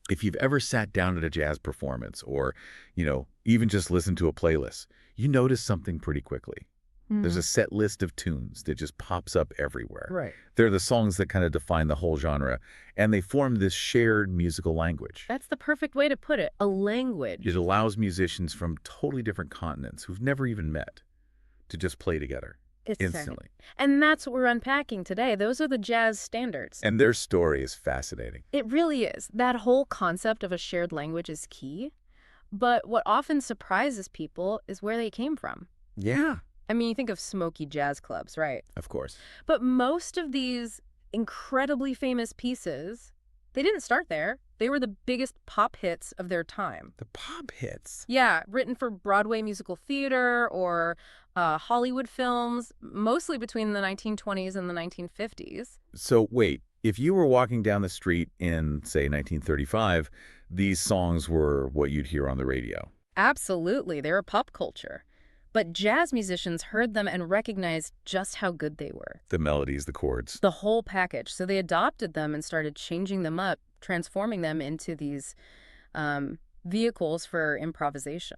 If you've ever sat down at a jazz performance or, even just listened to a playlist, you notice something pretty quickly. There's a set list of tunes that just pops up everywhere. Right. They're the songs that kind of define the whole genre, and they form this shared musical language. That's the perfect way to put it, a language. It allows musicians from totally different continents who've never even met to just play together instantly. And that's what we're unpacking today. Those are the jazz standards. And their story is fascinating. It really is. That whole concept of a shared language is key. But what often surprises people is where they came from. Yeah. I mean, you think of smoky jazz clubs, right? Of course. But most of these incredibly famous pieces, they didn't start there. They were the biggest pop hits of their time. The pop hits. Yeah, written for Broadway musical theater or Hollywood films, mostly between the 1920s and the 1950s. So wait, if you were walking down the street in, say, 1935, these songs were what you'd hear on the radio. Absolutely, they were pop culture. But jazz musicians heard them and recognized just how good they were. The melodies, the chords. The whole package. So they adopted them and started changing them up, transforming them into these vehicles for improvisation.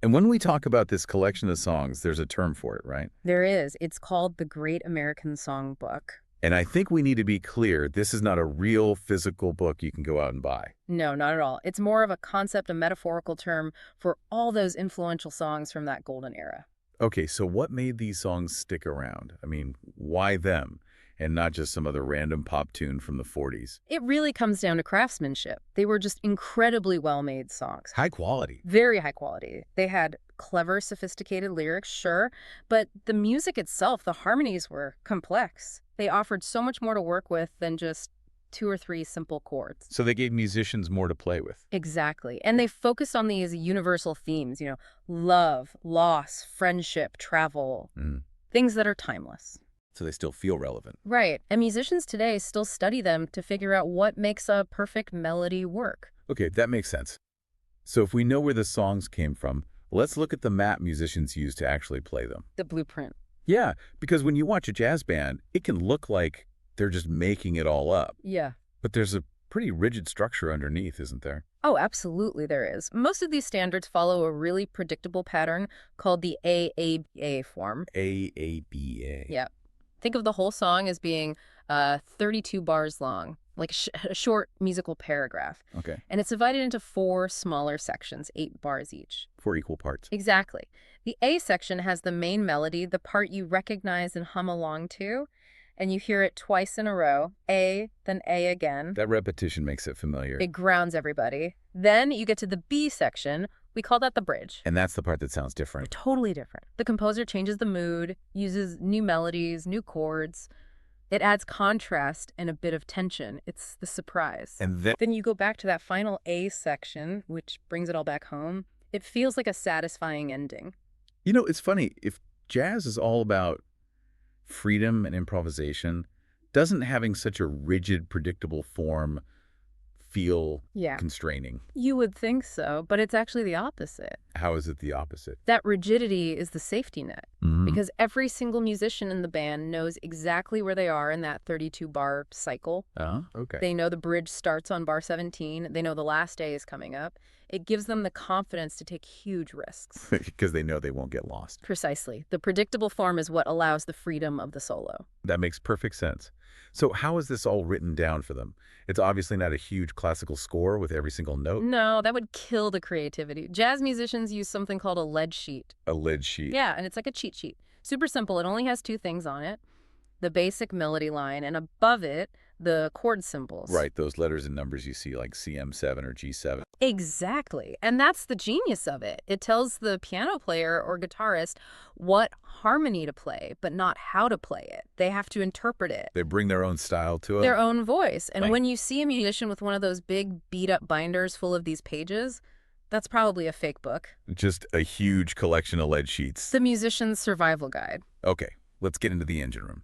And when we talk about this collection of songs, there's a term for it, right? There is. It's called the Great American Songbook. And I think we need to be clear, this is not a real physical book you can go out and buy. No, not at all. It's more of a concept, a metaphorical term for all those influential songs from that golden era. Okay, so what made these songs stick around? I mean, why them? And not just some other random pop tune from the 40s. It really comes down to craftsmanship. They were just incredibly well-made songs. High quality. Very high quality. They had clever, sophisticated lyrics, sure, but the music itself, the harmonies were complex. They offered so much more to work with than just 2 or 3 simple chords. So they gave musicians more to play with. Exactly. And they focused on these universal themes, love, loss, friendship, travel, things that are timeless. So they still feel relevant. Right. And musicians today still study them to figure out what makes a perfect melody work. Okay, that makes sense. So if we know where the songs came from, let's look at the map musicians use to actually play them. The blueprint. Yeah, because when you watch a jazz band, it can look like they're just making it all up. Yeah. But there's a pretty rigid structure underneath, isn't there? Oh, absolutely there is. Most of these standards follow a really predictable pattern called the AABA form. AABA. Yeah. Think of the whole song as being 32 bars long, like a short musical paragraph. Okay. And it's divided into 4 smaller sections, 8 bars each. 4 equal parts. Exactly. The A section has the main melody, the part you recognize and hum along to, and you hear it twice in a row, A, then A again. That repetition makes it familiar. It grounds everybody. Then you get to the B section. We call that the bridge. And that's the part that sounds different. Totally different. The composer changes the mood, uses new melodies, new chords. It adds contrast and a bit of tension. It's the surprise. And then you go back to that final A section, which brings it all back home. It feels like a satisfying ending. It's funny. If jazz is all about freedom and improvisation, doesn't having such a rigid, predictable form feel constraining? You would think so, but it's actually the opposite. How is it the opposite? That rigidity is the safety net, because every single musician in the band knows exactly where they are in that 32-bar cycle. Oh, okay. They know the bridge starts on bar 17. They know the last day is coming up. It gives them the confidence to take huge risks. Because they know they won't get lost. Precisely. The predictable form is what allows the freedom of the solo. That makes perfect sense. So how is this all written down for them? It's obviously not a huge classical score with every single note. No, that would kill the creativity. Jazz musicians use something called a lead sheet. A lead sheet. Yeah, and it's like a cheat sheet. Super simple. It only has 2 things on it. The basic melody line, and above it, the chord symbols. Right, those letters and numbers you see like CM7 or G7. Exactly. And that's the genius of it. It tells the piano player or guitarist what harmony to play, but not how to play it. They have to interpret it. They bring their own style to it. Their own voice. And Right. when you see a musician with one of those big beat-up binders full of these pages, that's probably a fake book. Just a huge collection of lead sheets. The musician's survival guide. Okay, let's get into the engine room.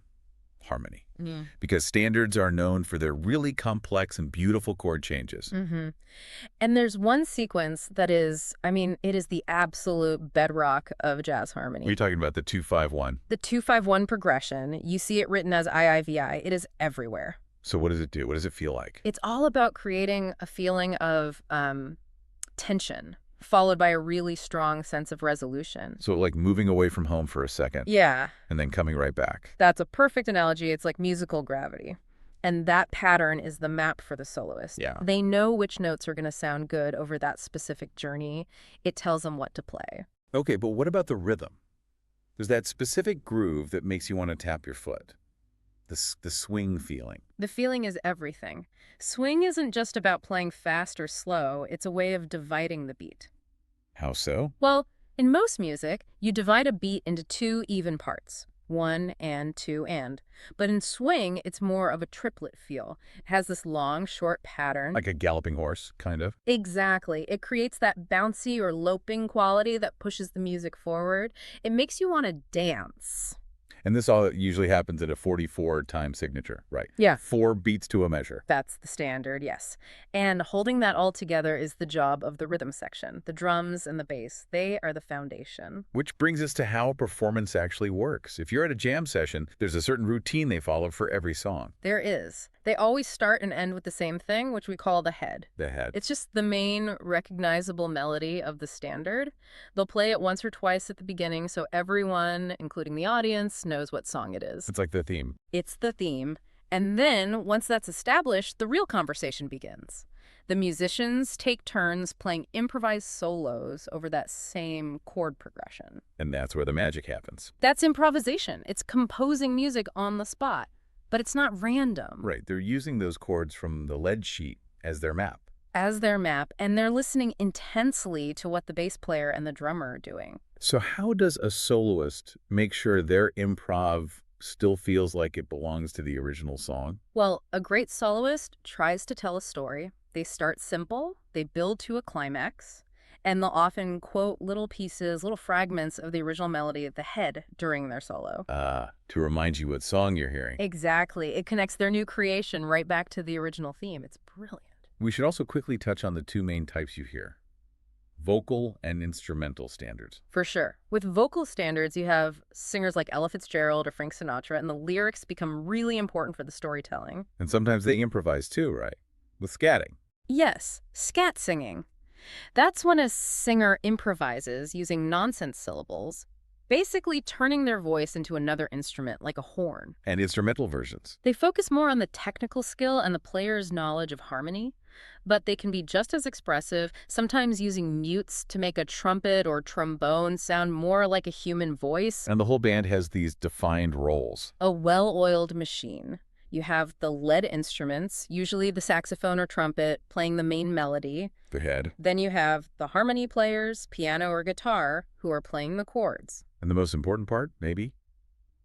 Harmony. Because standards are known for their really complex and beautiful chord changes. And there's one sequence that is, it is the absolute bedrock of jazz harmony. We're talking about the 2-5-1. The 2-5-1 progression. You see it written as IIVI. It is everywhere. So what does it do? What does it feel like? It's all about creating a feeling of tension, followed by a really strong sense of resolution. So like moving away from home for a second Yeah, and then coming right back. that's a perfect analogy. It's like musical gravity. And that pattern is the map for the soloist. Yeah. They know which notes are going to sound good over that specific journey. It tells them what to play. Okay, but what about the rhythm? There's that specific groove that makes you want to tap your foot. The swing feeling. The feeling is everything. Swing isn't just about playing fast or slow. It's a way of dividing the beat. How so? Well, in most music, you divide a beat into two even parts. 1 and 2 and. But in swing, it's more of a triplet feel. It has this long, short pattern. Like a galloping horse, kind of? Exactly. It creates that bouncy or loping quality that pushes the music forward. It makes you want to dance. And this all usually happens at a 44 time signature, right? Yeah. 4 beats to a measure. That's the standard, yes. And holding that all together is the job of the rhythm section. The drums and the bass, they are the foundation. Which brings us to how a performance actually works. If you're at a jam session, there's a certain routine they follow for every song. There is. They always start and end with the same thing, which we call the head. The head. It's just the main recognizable melody of the standard. They'll play it once or twice at the beginning so everyone, including the audience, knows what song it is. It's like the theme. It's the theme. And then, once that's established, the real conversation begins. The musicians take turns playing improvised solos over that same chord progression. And that's where the magic happens. That's improvisation. It's composing music on the spot. But it's not random. Right. They're using those chords from the lead sheet as their map. As their map, and they're listening intensely to what the bass player and the drummer are doing. So how does a soloist make sure their improv still feels like it belongs to the original song? Well, a great soloist tries to tell a story. They start simple, they build to a climax, and they'll often quote little pieces, little fragments of the original melody at the head during their solo. To remind you what song you're hearing. Exactly. It connects their new creation right back to the original theme. It's brilliant. We should also quickly touch on the 2 main types you hear. Vocal and instrumental standards. For sure. With vocal standards, you have singers like Ella Fitzgerald or Frank Sinatra, and the lyrics become really important for the storytelling. And sometimes they improvise too, right? With scatting. Yes, scat singing. That's when a singer improvises using nonsense syllables, basically turning their voice into another instrument, like a horn. And instrumental versions. They focus more on the technical skill and the player's knowledge of harmony, but they can be just as expressive, sometimes using mutes to make a trumpet or trombone sound more like a human voice. And the whole band has these defined roles. A well-oiled machine. You have the lead instruments, usually the saxophone or trumpet, playing the main melody. The head. Then you have the harmony players, piano or guitar, who are playing the chords. And the most important part, maybe,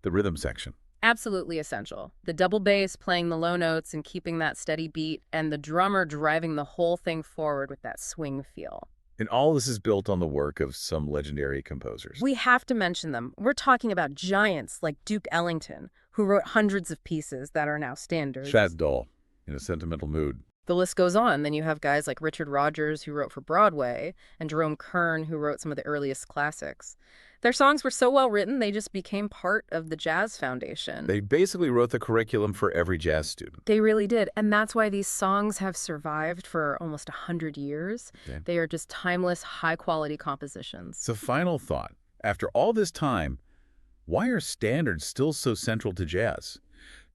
the rhythm section. Absolutely essential. The double bass playing the low notes and keeping that steady beat, and the drummer driving the whole thing forward with that swing feel. And all this is built on the work of some legendary composers. We have to mention them. We're talking about giants like Duke Ellington, who wrote hundreds of pieces that are now standards. Shad Dole, in a sentimental mood. The list goes on. Then you have guys like Richard Rodgers, who wrote for Broadway, and Jerome Kern, who wrote some of the earliest classics. Their songs were so well written, they just became part of the jazz foundation. They basically wrote the curriculum for every jazz student. They really did. And that's why these songs have survived for almost 100 years. Okay. They are just timeless, high-quality compositions. So final thought. After all this time, why are standards still so central to jazz?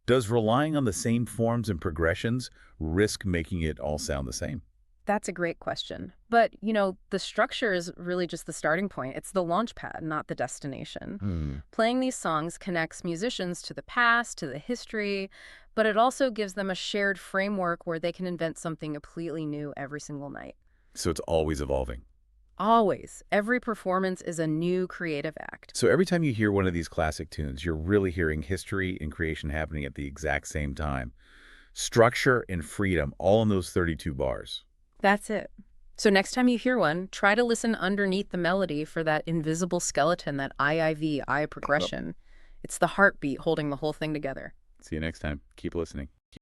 Does relying on the same forms and progressions risk making it all sound the same? That's a great question. But, the structure is really just the starting point. It's the launch pad, not the destination. Playing these songs connects musicians to the past, to the history, but it also gives them a shared framework where they can invent something completely new every single night. So it's always evolving. Always. Every performance is a new creative act. So every time you hear one of these classic tunes, you're really hearing history and creation happening at the exact same time. Structure and freedom, all in those 32 bars. That's it. So next time you hear one, try to listen underneath the melody for that invisible skeleton, that I progression. It's the heartbeat holding the whole thing together. See you next time. Keep listening.